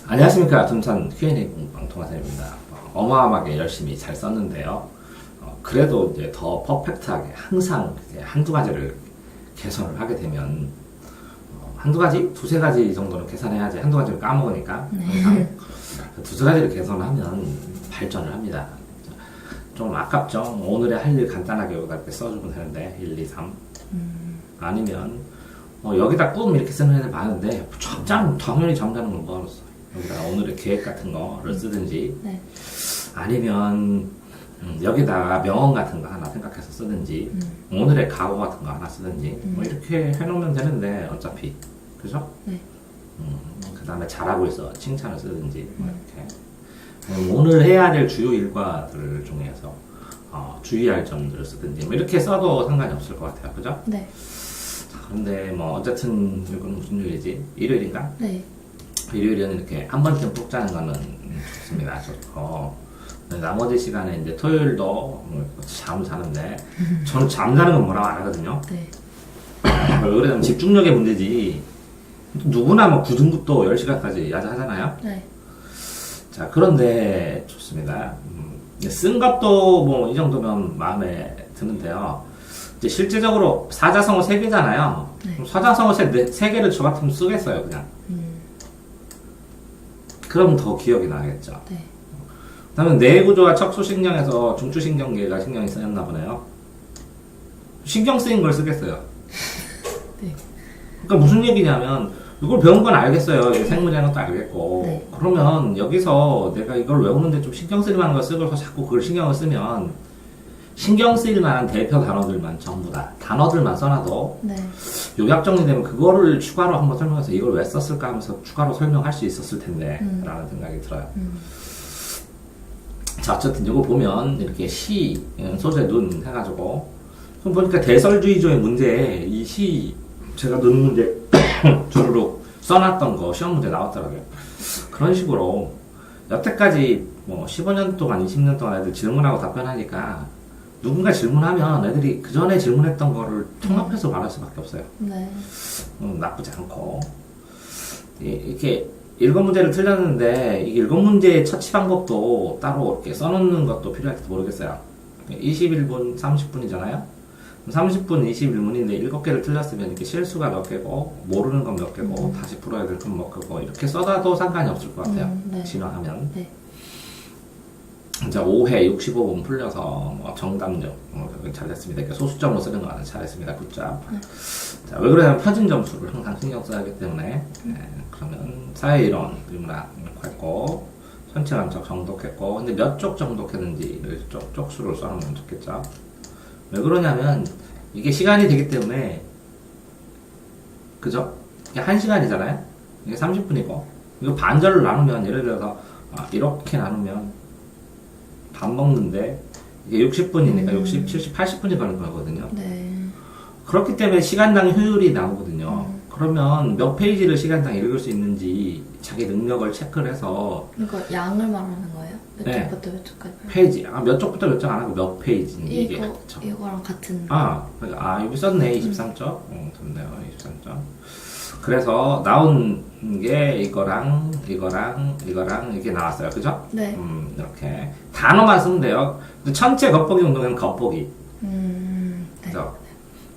안녕하십니까. 둔산 Q&A 방통화사입니다. 어마어마하게 열심히 잘 썼는데요. 그래도 이제 더 퍼펙트하게 항상 이제 한두 가지를 개선을 하게 되면 한두 가지? 두세 가지 정도는 계산해야지. 한두 가지를 까먹으니까 항상 두세 가지를 개선하면 발전을 합니다. 좀 아깝죠. 오늘의 할 일 간단하게 여기다 이렇게 써주면 되는데 1, 2, 3 아니면 여기다 꾹 이렇게 쓰는 애들 많은데 당연히 잠자는 걸 뭐하러 써. 여기다 오늘의 계획 같은 거를 쓰든지 네. 아니면 여기다가 명언 같은 거 하나 생각해서 쓰든지 오늘의 각오 같은 거 하나 쓰든지 뭐 이렇게 해놓으면 되는데 어차피 그죠? 네. 그 다음에 잘하고 있어 칭찬을 쓰든지 뭐 이렇게 오늘 해야 될 주요 일과들 중에서 주의할 점들을 쓰든지 뭐 이렇게 써도 상관이 없을 것 같아요. 그죠? 네. 근데 뭐 어쨌든 이건 무슨 요일이지? 일요일인가? 네. 일요일에는 이렇게 한 번쯤 푹 자는 거는 좋습니다. 좋고 나머지 시간에 이제 토요일도 잠 자는데 저는 잠자는 건 뭐라고 안 하거든요. 네. 왜 그러냐면 집중력의 문제지 누구나 뭐 9등급도 10시간까지 야자하잖아요. 네. 자 그런데 좋습니다. 쓴 것도 뭐 이 정도면 마음에 드는데요. 이제 실제적으로 사자성어 3개잖아요. 네. 그럼 사자성어 3개를 저 같으면 쓰겠어요 그냥. 그럼 더 기억이 나겠죠. 네. 그 다음에 뇌구조와 척수신경에서 중추신경계가 신경이 쓰였나 보네요. 신경 쓰인 걸 쓰겠어요. 네. 그러니까 무슨 얘기냐면 이걸 배운 건 알겠어요. 생물이라는 것도 알겠고. 네. 그러면 여기서 내가 이걸 외우는데 좀 신경 쓰일 만한 걸 쓰고서 자꾸 그걸 신경을 쓰면 신경 쓰일 만한 대표 단어들만 전부 다 단어들만 써놔도 네. 요약 정리되면 그거를 추가로 한번 설명해서 이걸 왜 썼을까 하면서 추가로 설명할 수 있었을 텐데 라는 생각이 들어요. 자 어쨌든 이거 보면 이렇게 시 소재 눈 해가지고 그럼 보니까 대설주의조의 문제에 이 시 제가 눈 문제 주르륵 써놨던 거 시험 문제 나왔더라고요. 그런 식으로 여태까지 뭐 15년 동안 20년 동안 애들 질문하고 답변하니까 누군가 질문하면 애들이 그 전에 질문했던 거를 통합해서 말할 수밖에 없어요. 네. 나쁘지 않고 이렇게 일곱 문제를 틀렸는데 이 일곱 문제의 처치 방법도 따로 이렇게 써놓는 것도 필요할지 모르겠어요. 21분, 30분이잖아요. 30분 21분인데 7개를 틀렸으면 이렇게 실수가 몇 개고 모르는 건 몇 개고 다시 풀어야 될 건 몇 개고 이렇게 써놔도 상관이 없을 것 같아요. 네. 진화하면. 네. 자, 5회 65분 풀려서 뭐 정답력 잘했습니다. 이렇게 소수점으로 쓰는 거 잘했습니다. 굿잡. 네. 자, 왜 그러냐면 표준 점수를 항상 신경 써야 하기 때문에 그러면 사회이론, 인문학 했고 선체 감척 정독했고 근데 몇 쪽 정독했는지를 쪽수를 써놓으면 좋겠죠. 왜 그러냐면 이게 시간이 되기 때문에 그죠? 이게 1시간이잖아요. 이게 30분이고 이거 반절로 나누면 예를 들어서 이렇게 나누면 밥 먹는데 이게 60분이니까 60, 70, 80분이 걸릴 거거든요. 네. 그렇기 때문에 시간당 효율이 나오거든요. 그러면 몇 페이지를 시간당 읽을 수 있는지 자기 능력을 체크를 해서 이거 양을 말하는 거예요? 몇 네. 쪽부터 몇 쪽까지? 페이지 몇 쪽부터 몇 쪽 안 하고 몇 페이지인지 이거랑 같은. 여기 썼네 23쪽. 좋네요 23쪽. 그래서 나온 게 이거랑 이게 나왔어요. 그죠? 네. 이렇게 단어만 쓰면 돼요. 천체 겉보기 운동은 겉보기. 네. 그죠?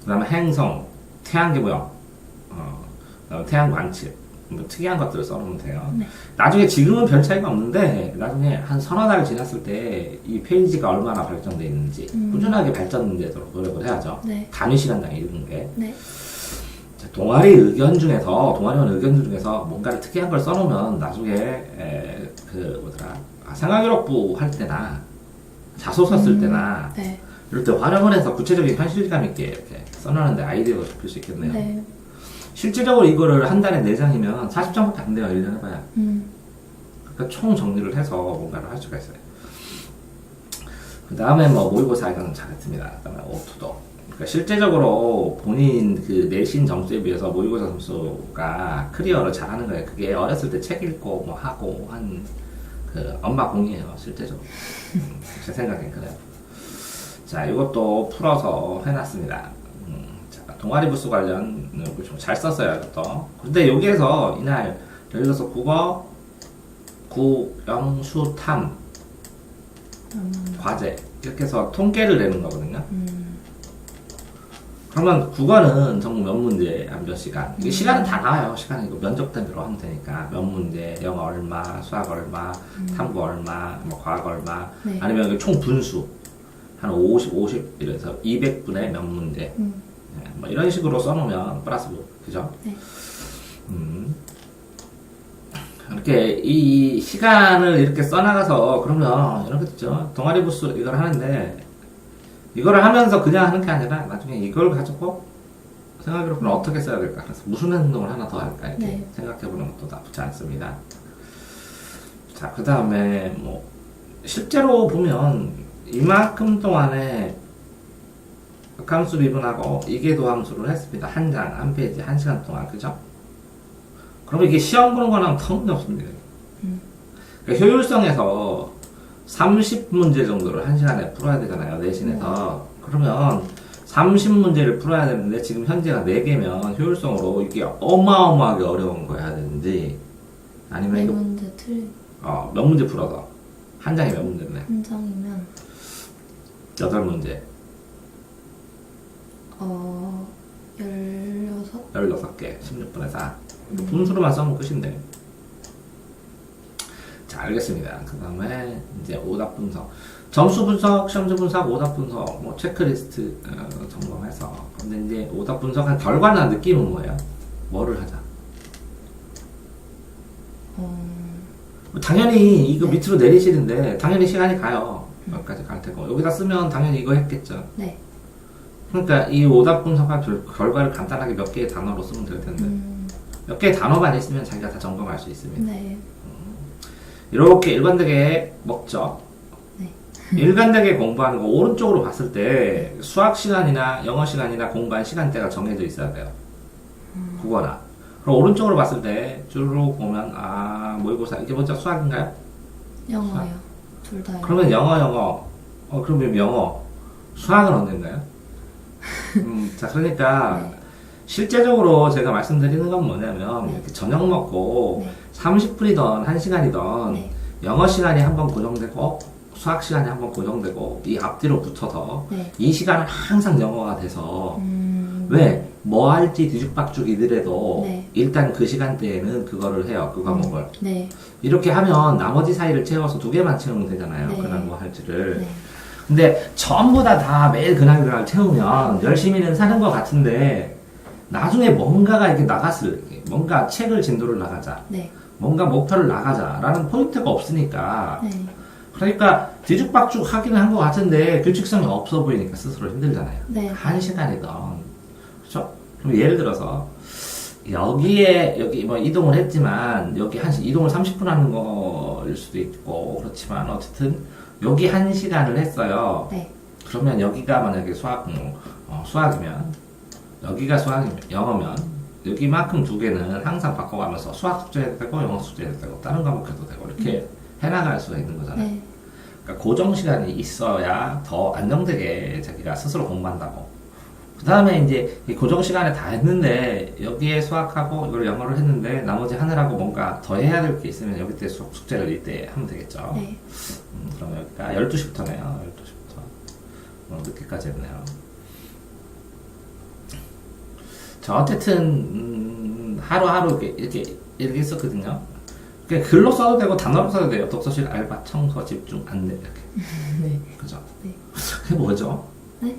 그 다음에 행성, 태양계 모형, 그다음에 태양 관측, 뭐 특이한 것들을 써놓으면 돼요. 네. 나중에 지금은 별 차이가 없는데 나중에 한 서너 달 지났을 때 이 페이지가 얼마나 발전되어 있는지 꾸준하게 발전되도록 노력을 해야죠. 네. 단위 시간당 읽는 게. 네. 동아리 의견 중에서 뭔가를 특이한 걸 써놓으면 나중에 생활기록부 할 때나 자소서 쓸 때나 네. 이럴 때 활용을 해서 구체적인 현실감 있게 이렇게 써놓는데 아이디어가 잡힐 수 있겠네요. 네. 실질적으로 이거를 한 달에 4장이면 40장밖에 안 돼요. 1년 해봐야. 그러니까 총 정리를 해서 뭔가를 할 수가 있어요. 그 다음에 뭐 모의고사 이거는 잘했습니다. 그 다음에 오투도. 그러니까 실제적으로 본인 그 내신 점수에 비해서 모의고사 점수가 클리어를 잘하는 거예요. 그게 어렸을 때 책 읽고 뭐 하고 한 그 엄마 공이에요. 실제적으로. 제 생각엔 그래요. 자, 이것도 풀어서 해놨습니다. 자, 동아리 부수 관련 좀 잘 썼어요. 이것도. 근데 여기에서 이날 예를 들어서 국어 구, 영, 수, 탐, 과제 이렇게 해서 통계를 내는 거거든요. 그러면 국어는 전부 몇 문제, 몇 시간. 이게 시간은 다 나와요. 시간은 이거 면적 대비로 하면 되니까. 몇 문제, 영어 얼마, 수학 얼마, 탐구 얼마, 뭐 과학 얼마. 네. 아니면 이게 총 분수. 한 50 이래서 200분의 몇 문제. 네, 뭐 이런 식으로 써놓으면 플러스 그죠? 네. 이렇게 이 시간을 이렇게 써나가서 그러면 이렇게 됐죠. 동아리 부스 이걸 하는데 이거를 하면서 그냥 하는 게 아니라 나중에 이걸 가지고 생각해보면 어떻게 써야 될까? 그래서 무슨 행동을 하나 더 할까? 이렇게 네. 생각해보는 것도 나쁘지 않습니다. 자, 그 다음에 뭐 실제로 보면 이만큼 동안에 함수 미분하고 이계도 함수를 했습니다. 한 장, 한 페이지, 한 시간 동안, 그죠? 그러면 이게 시험 보는 거랑 터무니없습니다. 그러니까 효율성에서 30문제 정도를 한 시간에 풀어야 되잖아요. 내신에서. 그러면 30문제를 풀어야 되는데 지금 현재가 4개면 효율성으로 이게 어마어마하게 어려운 거 해야 되는지 아니면 네 이거 문제 틀린 몇 문제 풀어서 한 장에 몇 문제네? 한 장이면 8문제. 16? 16개, 16분의 4. 분수로만 써면 끝인데. 자, 알겠습니다. 그 다음에 이제 오답 분석. 점수 분석, 시험지 분석, 오답 분석, 뭐 체크리스트 점검해서. 근데 이제 오답 분석한 결과나 느낌은 뭐예요? 뭐를 하자? 당연히 이거 네. 밑으로 내리시는데 당연히 시간이 가요. 여기까지 갈 테고. 여기다 쓰면 당연히 이거 했겠죠. 네. 그러니까 이 오답 분석한 결과를 간단하게 몇 개의 단어로 쓰면 될 텐데. 몇 개의 단어만 있으면 자기가 다 점검할 수 있습니다. 네. 이렇게 일관되게 먹죠. 네. 일관되게 공부하는 거 오른쪽으로 봤을 때 수학 시간이나 영어 시간이나 공부한 시간대가 정해져 있어야 돼요. 국어나. 그럼 오른쪽으로 봤을 때 쭉 보면 모의고사 이게 먼저 수학인가요? 영어요. 둘 다요. 그러면 영어. 그러면 영어. 수학은 언젠가요? 자, 그러니까 네. 실제적으로 제가 말씀드리는 건 뭐냐면 네. 이렇게 저녁 먹고 네. 30분이던 1시간이던 네. 영어 시간이 한번 고정되고 수학 시간이 한번 고정되고 이 앞뒤로 붙어서 네. 이 시간은 항상 영어가 돼서 네. 뭐 할지 뒤죽박죽이더라도 네. 일단 그 시간대에는 그거를 해요. 그 과목을. 네. 이렇게 하면 나머지 사이를 채워서 2개만 채우면 되잖아요. 네. 그날 뭐 할지를. 네. 근데 전부 다 매일 그날 채우면 열심히는 사는 것 같은데 나중에 뭔가가 이렇게 나갔을 때 뭔가 책을 진도를 나가자. 네. 뭔가 목표를 나가자라는 포인트가 없으니까 네. 그러니까 뒤죽박죽 하기는 한 것 같은데 규칙성이 없어 보이니까 스스로 힘들잖아요. 네. 한 시간이든 그렇죠? 그럼 예를 들어서 여기 뭐 이동을 했지만 여기 이동을 30분 하는 거일 수도 있고 그렇지만 어쨌든 여기 한 시간을 했어요. 네. 그러면 여기가 만약에 수학이면 여기가 수학이면 영어면 여기만큼 2개는 항상 바꿔가면서 수학 숙제해도 되고 영어 숙제해도 되고 다른 과목 해도 되고 이렇게 해나갈 수가 있는 거잖아요. 네. 그러니까 고정 시간이 있어야 더 안정되게 자기가 스스로 공부한다고. 그 다음에 이제 이 고정 시간에 다 했는데 여기에 수학하고 이걸 영어를 했는데 나머지 하느라고 뭔가 더 해야 될 게 있으면 여기 때 수학 숙제를 이때 하면 되겠죠. 네. 그럼 여기가 12시부터네요. 12시부터. 늦게까지 했네요. 자, 어쨌든, 하루하루 이렇게 했었거든요. 그게 글로 써도 되고, 단어로 써도 돼요. 독서실, 알바, 청소, 집중, 안내, 이렇게. 네. 그죠? 네. 그게 뭐죠? 네.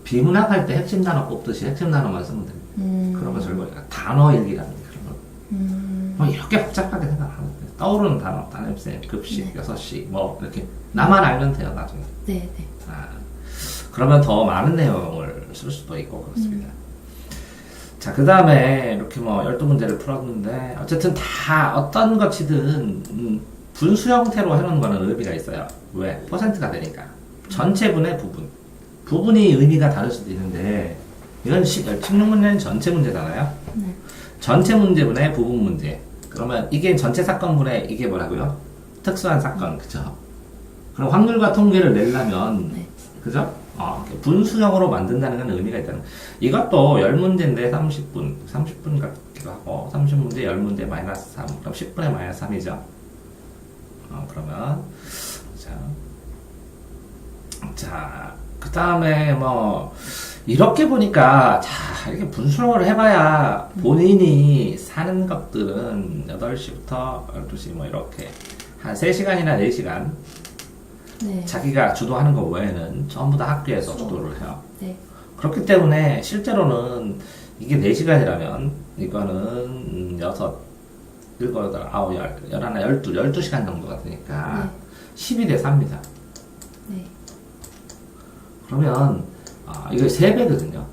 비문학 할 때 핵심 단어 뽑듯이 핵심 단어만 쓰면 됩니다. 그런 거 즐거워요. 단어 일기라는 게 그런 거. 뭐 이렇게 복잡하게 생각 안 해도 돼요. 떠오르는 단어, 단임쌤, 급식, 네. 6시, 뭐, 이렇게. 나만 알면 돼요, 나중에. 네. 네. 그러면 더 많은 내용을 쓸 수도 있고, 그렇습니다. 자, 그 다음에 이렇게 뭐 12문제를 풀었는데, 어쨌든 다 어떤 것이든, 분수 형태로 해놓은 거는 의미가 있어요. 왜? 퍼센트가 되니까. 전체분의 부분. 부분이 의미가 다를 수도 있는데, 이건 16문제는 전체 문제잖아요? 네. 전체 문제분의 부분 문제. 그러면 이게 전체 사건분의 이게 뭐라고요? 특수한 사건, 그죠? 그럼 확률과 통계를 내려면, 네. 그죠? 분수형으로 만든다는 건 의미가 있다는. 이것도 10문제인데 30분 같기도 하고, 30문제, 10문제 마이너스 3, 그럼 10분의 마이너스 3이죠. 그러면 그 다음에 뭐 이렇게 보니까 자 이렇게 분석을 해봐야 본인이 사는 것들은 8시부터 12시 뭐 이렇게 한 3시간이나 4시간 네. 자기가 주도하는 것 외에는 전부 다 학교에서 주도를 해요. 네. 그렇기 때문에 실제로는 이게 4시간이라면 이거는 6, 7, 8, 9, 10, 11, 12시간 정도가 되니까 10이 돼 삽니다. 네. 그러면 이거 3배거든요.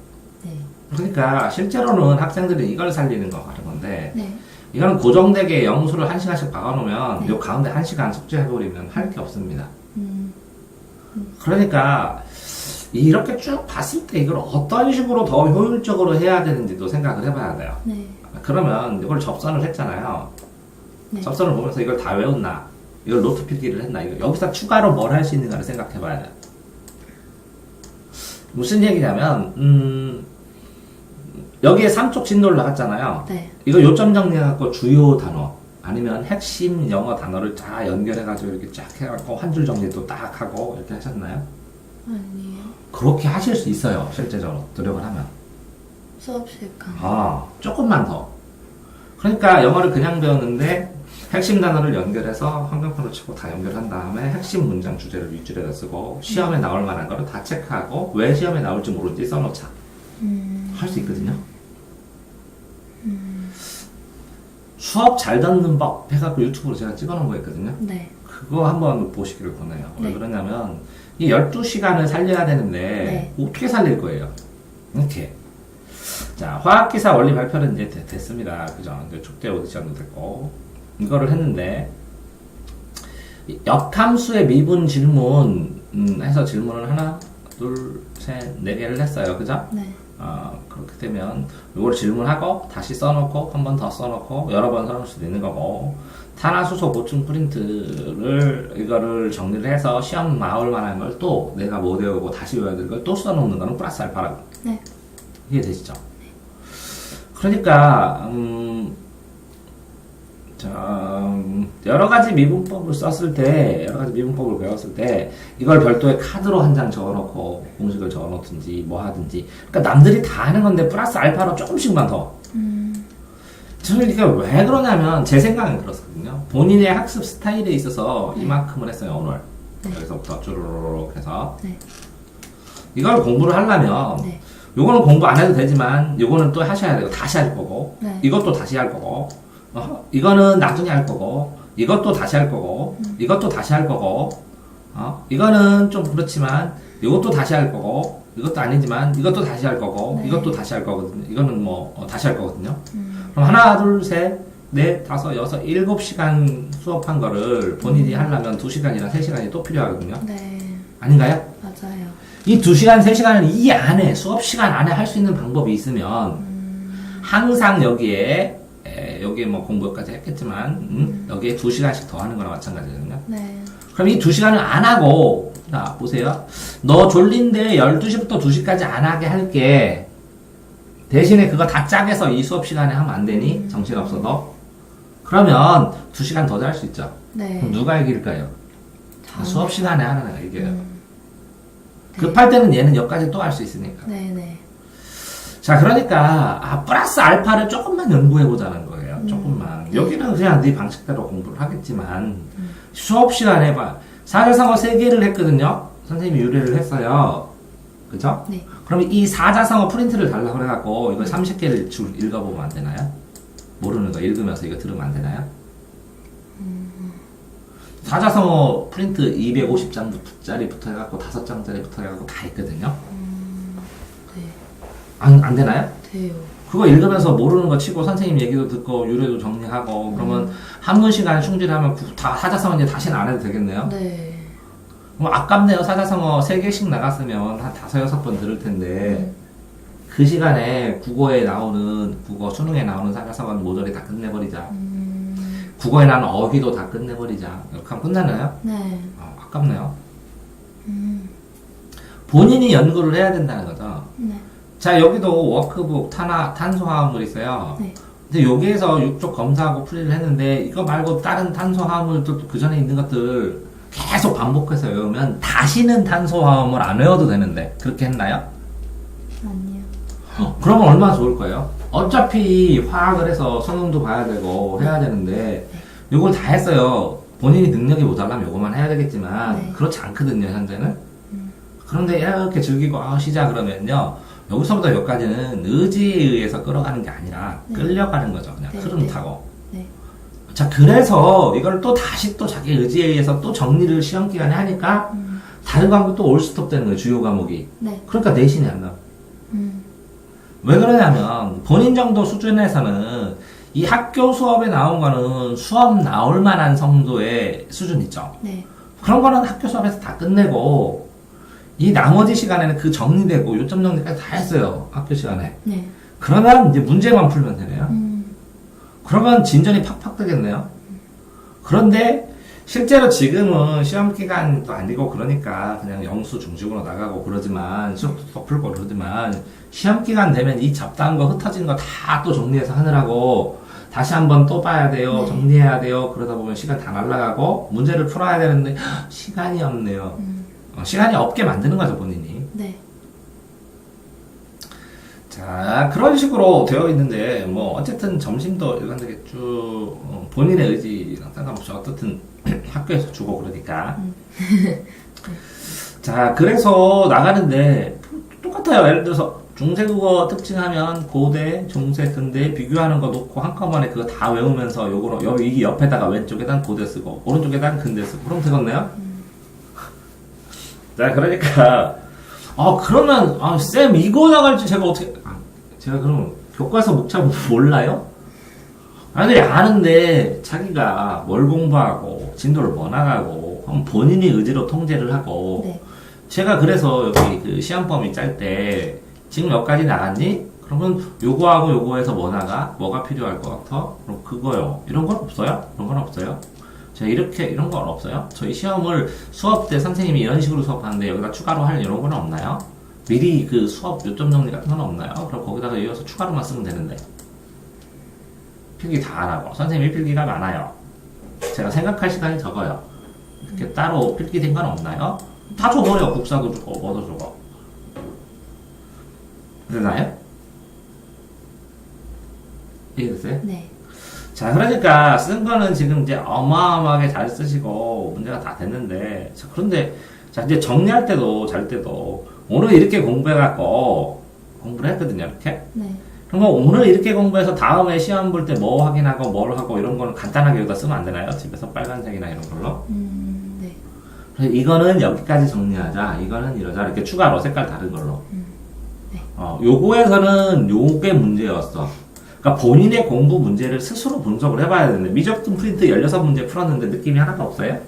네. 그러니까 실제로는 학생들이 이걸 살리는 거 하는 건데 네. 이거는 고정되게 영수를 1시간씩 박아놓으면 네. 요 가운데 1시간 숙제해버리면 할 게 없습니다. 음. 그러니까 이렇게 쭉 봤을 때 이걸 어떤 식으로 더 효율적으로 해야 되는지도 생각을 해봐야 돼요. 네. 그러면 이걸 접선을 했잖아요. 네. 접선을 보면서 이걸 다 외웠나? 이걸 노트 필기를 했나? 여기서 추가로 뭘 할 수 있는가를 생각해봐야 돼요. 무슨 얘기냐면 여기에 3쪽 진도를 나갔잖아요. 네. 이거 요점 정리해갖고 주요 단어 아니면 핵심 영어 단어를 다 연결해가지고 이렇게 쫙 해갖고 한 줄 정리도 딱 하고 이렇게 하셨나요? 아니에요. 그렇게 하실 수 있어요. 실제적으로 노력을 하면. 수업 시간. 조금만 더. 그러니까 영어를 그냥 배웠는데 핵심 단어를 연결해서 환경표로 치고 다 연결한 다음에 핵심 문장 주제를 윗줄에다 쓰고 시험에 나올 만한 거를 다 체크하고 왜 시험에 나올지 모르는지 써놓자. 할 수 있거든요. 수업 잘 듣는 법 해갖고 유튜브로 제가 찍어놓은 거 있거든요. 네. 그거 한번 보시기를 권해요. 왜 네. 그러냐면 이 12시간을 살려야 되는데 어떻게 살릴 거예요? 이렇게. 자, 화학기사 원리 발표는 이제 됐습니다. 그죠? 이제 축제 오디션도 됐고 이거를 했는데 역함수의 미분 질문 해서 질문을 하나, 둘, 셋, 4개를 했어요. 그죠? 네. 그렇게 되면 이걸 질문하고 다시 써놓고 한 번 더 써놓고 여러 번 써놓을 수도 있는 거고 탄화수소 보충 프린트를 이거를 정리를 해서 시험 나올 만한 걸 또 내가 못 외우고 다시 외워야 될 걸 또 써놓는 거는 플러스 알파라고. 네. 이해되시죠? 그러니까 여러 가지 미분법을 썼을 때, 여러 가지 미분법을 배웠을 때, 이걸 별도의 카드로 한 장 적어놓고, 공식을 적어놓든지, 뭐 하든지. 그러니까 남들이 다 하는 건데, 플러스 알파로 조금씩만 더. 저는 이게 왜 그러냐면, 제 생각은 그렇거든요. 본인의 학습 스타일에 있어서 이만큼을 했어요, 오늘. 네. 여기서부터 쭈루루룩 해서. 네. 이걸 공부를 하려면, 네. 요거는 공부 안 해도 되지만, 요거는 또 하셔야 되고, 다시 할 거고, 네. 이것도 다시 할 거고, 이거는 나중에 할 거고, 이것도 다시 할 거고, 이것도 다시 할 거고, 이거는 좀 그렇지만, 이것도 다시 할 거고, 이것도 아니지만, 이것도 다시 할 거고, 네. 이것도 다시 할 거거든요. 이거는 뭐, 다시 할 거거든요. 그럼 하나, 둘, 셋, 넷, 다섯, 여섯, 7시간 수업한 거를 본인이 하려면 2시간이나 3시간이 또 필요하거든요. 네. 아닌가요? 맞아요. 이 2시간, 3시간은 이 안에, 수업 시간 안에 할 수 있는 방법이 있으면, 항상 여기에 뭐 공부까지 했겠지만, 여기에 2시간씩 더 하는 거랑 마찬가지거든요. 네. 그럼 이 2시간을 안 하고, 자, 보세요. 너 졸린데 12시부터 2시까지 안 하게 할게. 대신에 그거 다 짜게서 이 수업 시간에 하면 안 되니? 정신없어도. 그러면 2시간 더 잘 수 있죠. 네. 그럼 누가 이길까요? 저- 수업 시간에 하는 애가 이겨요. 네. 급할 때는 얘는 여기까지 또 할 수 있으니까. 네네. 자, 그러니까 플러스 알파를 조금만 연구해 보자는 거예요. 조금만. 여기는 그냥 네 방식대로 공부를 하겠지만 수업 시간에 사자성어 3개를 했거든요. 선생님이 유래를 했어요. 그죠? 네. 그러면 이 사자성어 프린트를 달라고 그래갖고 이거 30개를 줄 읽어보면 안 되나요? 모르는 거 읽으면서 이거 들으면 안 되나요? 사자성어 프린트 250장짜리부터 해갖고 5장짜리부터 해갖고 다 있거든요. 네. 안 되나요? 돼요. 그거 읽으면서 모르는 거 치고 선생님 얘기도 듣고 유래도 정리하고 그러면 한문 시간에 충실하면 다 사자성어 이제 다시는 안 해도 되겠네요. 네. 뭐 아깝네요. 사자성어 3개씩 나갔으면 한 5, 6번 들을 텐데 그 시간에 국어에 나오는 수능에 나오는 사자성어는 모조리 다 끝내버리자. 국어에 나오는 어휘도 다 끝내버리자. 이렇게 하면 끝나나요? 네. 아깝네요. 본인이 연구를 해야 된다는 거죠. 네. 자, 여기도 워크북 탄소화합물 있어요. 네. 근데 여기에서 육쪽 검사하고 풀이를 했는데 이거 말고 다른 탄소화물도 그 전에 있는 것들 계속 반복해서 외우면 다시는 탄소화물 안 외워도 되는데 그렇게 했나요? 아니요. 그러면 얼마나 좋을 거예요? 어차피 화학을 해서 수능도 봐야 되고 해야 되는데 이걸 다 했어요. 본인이 능력이 모자라면 이것만 해야 되겠지만 네. 그렇지 않거든요 현재는. 그런데 이렇게 즐기고 시작 그러면요 여기서부터 여기까지는 의지에 의해서 끌어가는 게 아니라 네. 끌려가는 거죠. 그냥 네, 흐름 네. 타고. 네. 자 그래서 이걸 또 다시 또 자기 의지에 의해서 또 정리를 시험 기간에 하니까 다른 과목이 또 올스톱 되는 거예요. 주요 과목이. 네. 그러니까 내신이 안 나와. 왜 그러냐면 본인 정도 수준에서는 이 학교 수업에 나온 거는 수업 나올 만한 정도의 수준 있죠. 네. 그런 거는 학교 수업에서 다 끝내고 이 나머지 시간에는 그 정리되고 요점 정리까지 다 했어요. 학교 시간에. 네. 그러면 이제 문제만 풀면 되네요. 그러면 진전이 팍팍 되겠네요. 그런데 실제로 지금은 시험 기간도 아니고 그러니까 그냥 영수 중식으로 나가고 그러지만 수업도 더 풀고 그러지만 시험 기간 되면 이 잡다한 거 흩어진 거 다 또 정리해서 하느라고 다시 한번 또 봐야 돼요. 네. 정리해야 돼요. 그러다 보면 시간 다 날라가고 문제를 풀어야 되는데 시간이 없네요. 시간이 없게 만드는 거죠 본인이. 네. 자 그런 식으로 되어 있는데 뭐 어쨌든 점심도 일관되게 쭉 본인의 의지랑 상관없이 어떻든 학교에서 주고 그러니까 자 그래서 나가는데 똑같아요. 예를 들어서 중세국어 특징하면 고대, 중세, 근대 비교하는 거 놓고 한꺼번에 그거 다 외우면서 요거로 여기 옆에다가 왼쪽에다 고대 쓰고 오른쪽에다 근대 쓰고 그럼 되겠네요. 자 그러니까 그러면 쌤 이거 나갈지 제가 어떻게 제가 그럼 교과서 목차 몰라요? 아니 아는데 자기가 뭘 공부하고 진도를 뭐 나가고 본인이 의지로 통제를 하고 네. 제가 그래서 여기 그 시험 범위 짤 때 지금 여기까지 나갔니? 그러면 요거하고 요거에서 뭐 나가? 뭐가 필요할 것 같아? 그럼 그거요. 이런 건 없어요? 이런 건 없어요? 제가 이런 건 없어요? 저희 시험을 수업 때 선생님이 이런 식으로 수업하는데 여기다 추가로 할 이런 건 없나요? 미리 그 수업 요점 정리 같은 건 없나요? 그럼 거기다가 이어서 추가로만 쓰면 되는데 필기 다 안 하고 선생님이 필기가 많아요. 제가 생각할 시간이 적어요. 이렇게 따로 필기 된 건 없나요? 다 줘버려. 국사도 주고 뭐도 주고 되나요? 이해됐어요? 네. 자, 그러니까 쓴 거는 지금 이제 어마어마하게 잘 쓰시고 문제가 다 됐는데, 자, 그런데 자 이제 정리할 때도 잘 때도 오늘 이렇게 공부해갖고 공부를 했거든요, 이렇게. 네. 그러면 오늘 이렇게 공부해서 다음에 시험 볼 때 뭐 확인하고 뭘 하고 이런 거는 간단하게 여기다 쓰면 안 되나요? 집에서 빨간색이나 이런 걸로. 네. 그래서 이거는 여기까지 정리하자. 이거는 이러자. 이렇게 추가로 색깔 다른 걸로. 네. 요거에서는 요게 문제였어. 그러니까 본인의 공부 문제를 스스로 분석을 해봐야 되는데 미적분 프린트 16문제 풀었는데 느낌이 하나도 없어요?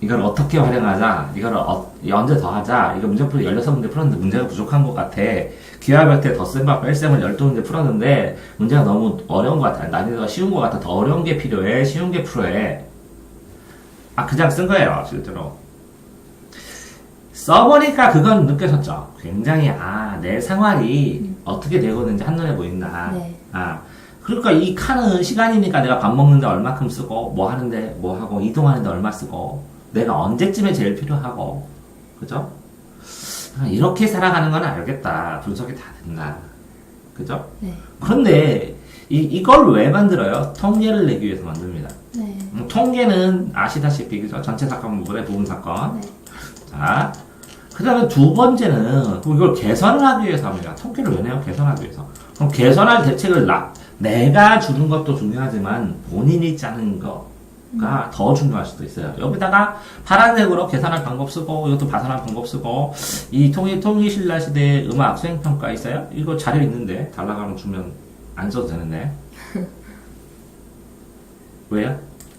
이걸 어떻게 활용하자, 이걸 언제 더 하자, 이거 문제 풀이 16문제 풀었는데 문제가 부족한 것 같아. 기하별태 덧셈과 뺄셈을 12문제 풀었는데 문제가 너무 어려운 것 같아. 난이도가 쉬운 것 같아. 더 어려운 게 필요해. 쉬운 게 필요해. 그냥 쓴 거예요, 실제로. 써보니까 그건 느껴졌죠. 굉장히, 내 생활이 어떻게 되고 있는지 한눈에 보인다. 네. 그러니까 이 칸은 시간이니까 내가 밥 먹는데 얼마큼 쓰고, 뭐 하는데 뭐 하고, 이동하는데 얼마 쓰고, 내가 언제쯤에 제일 필요하고, 그죠? 이렇게 살아가는 건 알겠다. 분석이 다 된다. 그죠? 네. 그런데, 이걸 왜 만들어요? 통계를 내기 위해서 만듭니다. 네. 통계는 아시다시피, 그죠? 전체 사건 부분의 부분 사건. 네. 자, 그 다음에 두 번째는, 이걸 개선을 하기 위해서 합니다. 통계를 왜 내요? 개선하기 위해서. 그럼 개선할 대책을 내가 주는 것도 중요하지만, 본인이 짜는 거가 더 중요할 수도 있어요. 여기다가 파란색으로 계산할 방법 쓰고, 이것도 파산할 방법 쓰고, 이 통일신라 시대의 음악 수행평가 있어요? 이거 자료 있는데, 달라가면 주면 안 써도 되는데. 왜요?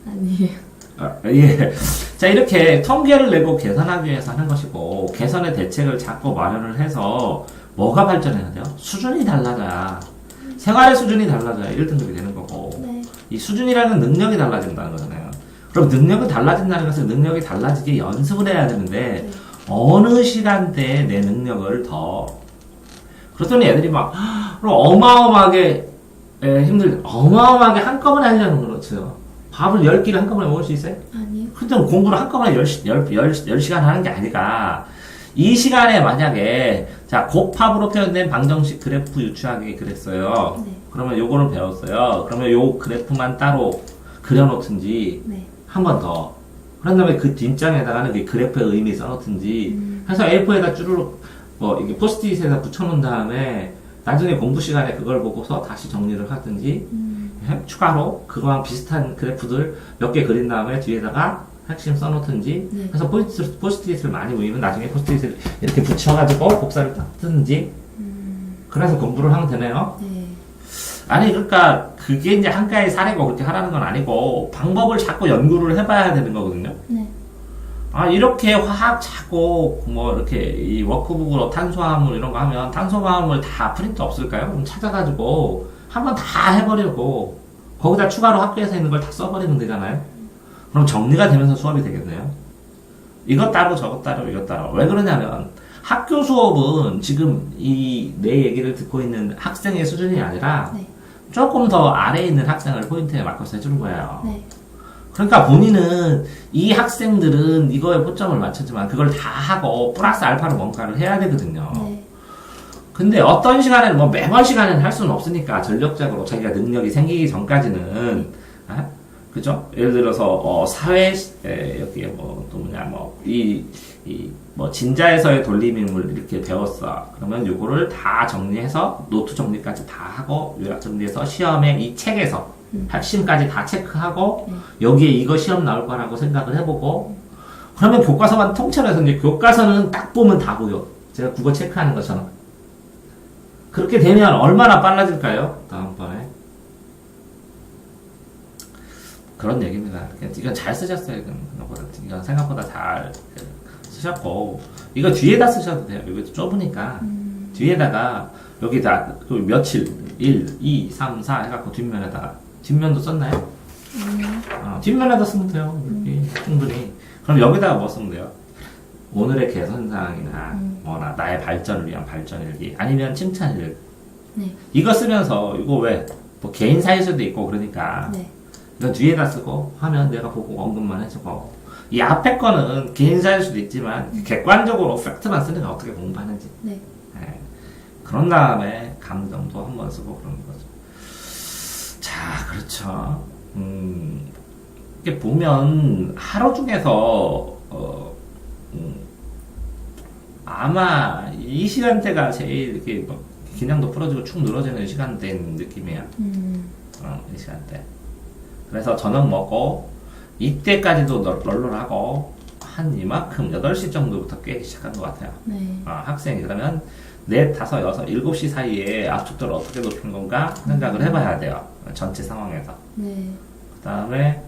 아니에요. 예. 자, 이렇게 통계를 내고 개선하기 위해서 하는 것이고, 개선의 대책을 자꾸 마련을 해서, 뭐가 발전해야 돼요? 수준이 달라져야, 생활의 수준이 달라져야 1등급이 되는 거고, 네. 이 수준이라는 능력이 달라진다는 거잖아요. 그럼 능력이 달라진다는 것은 능력이 달라지게 연습을 해야 되는데, 네. 어느 시간대에 내 능력을 더, 그랬더니 애들이 막, 어마어마하게 어마어마하게 한꺼번에 하려면 그렇죠. 밥을 10끼를 한꺼번에 먹을 수 있어요? 아니요. 근데 공부를 한꺼번에 10시간 하는 게 아니라, 이 시간에 만약에, 자, 곱합으로 표현된 방정식 그래프 유추하기 그랬어요. 네. 그러면 요거를 배웠어요. 그러면 요 그래프만 따로 그려놓든지, 네. 한 번 더. 그런 다음에 그 뒷장에다가는 그 그래프의 의미 써놓든지, 해서 A4에다 쭈루룩, 이게 포스트잇에다 붙여놓은 다음에, 나중에 공부 시간에 그걸 보고서 다시 정리를 하든지, 추가로 그거랑 비슷한 그래프들 몇 개 그린 다음에 뒤에다가 핵심 써놓든지, 네. 해서 포스트잇을 많이 모이면 나중에 포스트잇을 이렇게 붙여가지고 복사를 딱 뜨든지, 그래서 공부를 하면 되네요. 네. 아니, 그러니까 그게 이제 한가의 사례고 그렇게 하라는 건 아니고, 방법을 자꾸 연구를 해봐야 되는 거거든요. 네. 아, 이렇게 화학 자꾸, 이렇게, 이 워크북으로 탄수화물 이런 거 하면, 탄수화물 다 프린트 없을까요? 그럼 찾아가지고, 한번 다 해버리고, 거기다 추가로 학교에서 있는 걸 다 써버리면 되잖아요? 그럼 정리가 되면서 수업이 되겠네요? 이것 따로 저것 따로 이것 따로. 왜 그러냐면, 학교 수업은 지금 내 얘기를 듣고 있는 학생의 수준이 아니라, 네. 조금 더 아래에 있는 학생을 포인트에 맞춰서 해주는 거예요. 네. 그러니까 본인은 이 학생들은 이거에 포점을 맞췄지만 그걸 다 하고 플러스 알파로 뭔가를 해야 되거든요. 네. 근데 어떤 시간에는 매번 시간에는 할 수는 없으니까 전력적으로 자기가 능력이 생기기 전까지는 그죠? 예를 들어서 사회 여기에 또 뭐냐 진자에서의 돌림임을 이렇게 배웠어. 그러면 요거를 다 정리해서 노트 정리까지 다 하고 요약 정리해서 시험에 이 책에서 핵심까지 다 체크하고 여기에 이거 시험 나올 거라고 생각을 해보고 그러면 교과서만 통째로 해서 이제 교과서는 딱 보면 다 보여. 제가 국어 체크하는 것처럼. 그렇게 되면 얼마나 빨라질까요? 다음번에. 그런 얘기입니다. 이건 잘 쓰셨어요. 이건 생각보다 잘 쓰셨고 이거 뒤에다 쓰셔도 돼요. 이거 좁으니까 뒤에다가 여기다 며칠 1, 2, 3, 4 해갖고 뒷면도 썼나요? 뒷면에다 쓰면 돼요. 이렇게 충분히. 그럼 여기다가 뭐 쓰면 돼요? 오늘의 개선사항이나 나의 발전을 위한 발전일기 아니면 칭찬일기. 네. 이거 쓰면서 이거 왜 개인 사일 수도 있고 그러니까 네. 이건 뒤에다 쓰고 하면 내가 보고 언급만 해주고 이 앞에 거는 개인 사일 수도 있지만 객관적으로 팩트만 쓰는 게 어떻게 공부하는지. 네. 네. 그런 다음에 감정도 한번 쓰고 그러는 거죠. 자, 그렇죠. 이게 보면 하루 중에서 아마 이 시간대가 제일 이렇게 긴장도 풀어지고 축 늘어지는 시간대인 느낌이야. 이 시간대. 그래서 저녁 먹고 이때까지도 널널하고 한 이만큼 8시 정도부터 깨기 시작한 것 같아요. 네. 학생이 그러면 4, 5, 6, 7시 사이에 압축도를 어떻게 높인 건가 생각을 해봐야 돼요. 전체 상황에서. 네. 그 다음에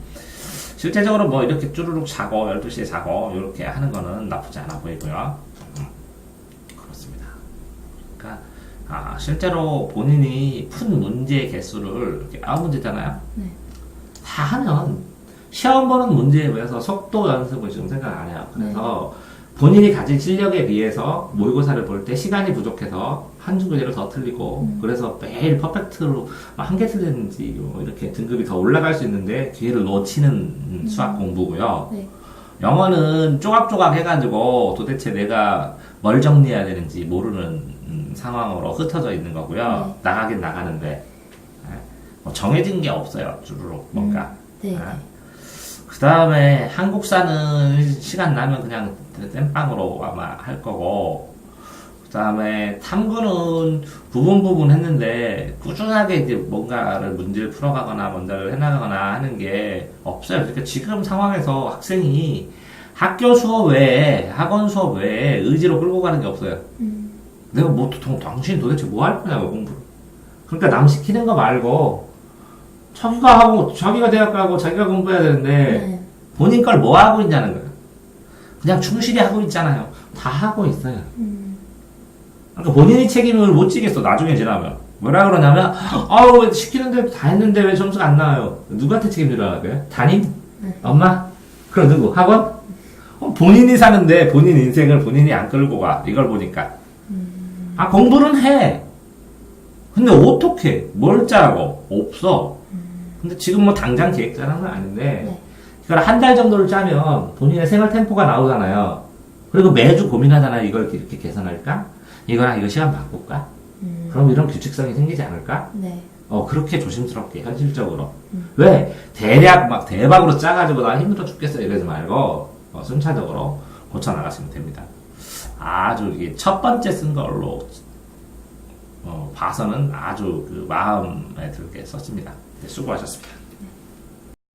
실제적으로 이렇게 쭈루룩 자고 12시에 자고 이렇게 하는 거는 나쁘지 않아 보이고요. 그렇습니다. 그러니까 실제로 본인이 푼 문제의 개수를 이렇게 9문제잖아요. 네. 다 하면 시험 보는 문제에 비해서 속도 연습을 지금 생각 안 해요. 그래서 본인이 가진 실력에 비해서 모의고사를 볼 때 시간이 부족해서 한두 문제를 더 틀리고 그래서 매일 퍼펙트로 한 개 틀리는지 이렇게 등급이 더 올라갈 수 있는데 기회를 놓치는 수학 공부고요. 네. 영어는 쪼각쪼각 해가지고 도대체 내가 뭘 정리해야 되는지 모르는 상황으로 흩어져 있는 거고요. 나가긴 나가는데 정해진 게 없어요. 주르륵 뭔가. 네. 그 다음에 한국사는 시간 나면 그냥 땜빵으로 아마 할 거고, 그 다음에 탐구는 부분 했는데 꾸준하게 이제 뭔가를 문제를 풀어가거나 뭔가를 해나가거나 하는 게 없어요. 그러니까 지금 상황에서 학생이 학교 수업 외에 학원 수업 외에 의지로 끌고 가는 게 없어요. 내가 당신 도대체 뭐 할 거냐고 공부를. 그러니까 남 시키는 거 말고 자기가 대학 가고 자기가 공부해야 되는데 본인 걸 뭐 하고 있냐는 거예요. 그냥 충실히 하고 있잖아요. 다 하고 있어요. 그러니까 본인이 책임을 못 지겠어. 나중에 지나면 뭐라 그러냐면 왜 시키는 대로 다 했는데 왜 점수가 안 나와요. 누구한테 책임지라는 거예요? 담임? 엄마? 그럼 누구? 학원? 본인이 사는데 본인 인생을 본인이 안 끌고 가. 이걸 보니까 공부는 해. 근데 어떻게 뭘 짜고 없어. 근데 지금 뭐 당장 계획 짜는 건 아닌데 네. 이걸 한 달 정도를 짜면 본인의 생활 템포가 나오잖아요. 그리고 매주 고민하잖아요. 이걸 이렇게 개선할까? 이거랑 이거 시간 바꿀까? 그럼 이런 규칙성이 생기지 않을까? 네. 그렇게 조심스럽게 현실적으로. 왜 대략 막 대박으로 짜가지고 나 힘들어 죽겠어 이러지 말고 순차적으로 고쳐 나가시면 됩니다. 아주 이게 첫 번째 쓴 걸로 봐서는 아주 그 마음에 들게 썼습니다. 네, 수고하셨습니다.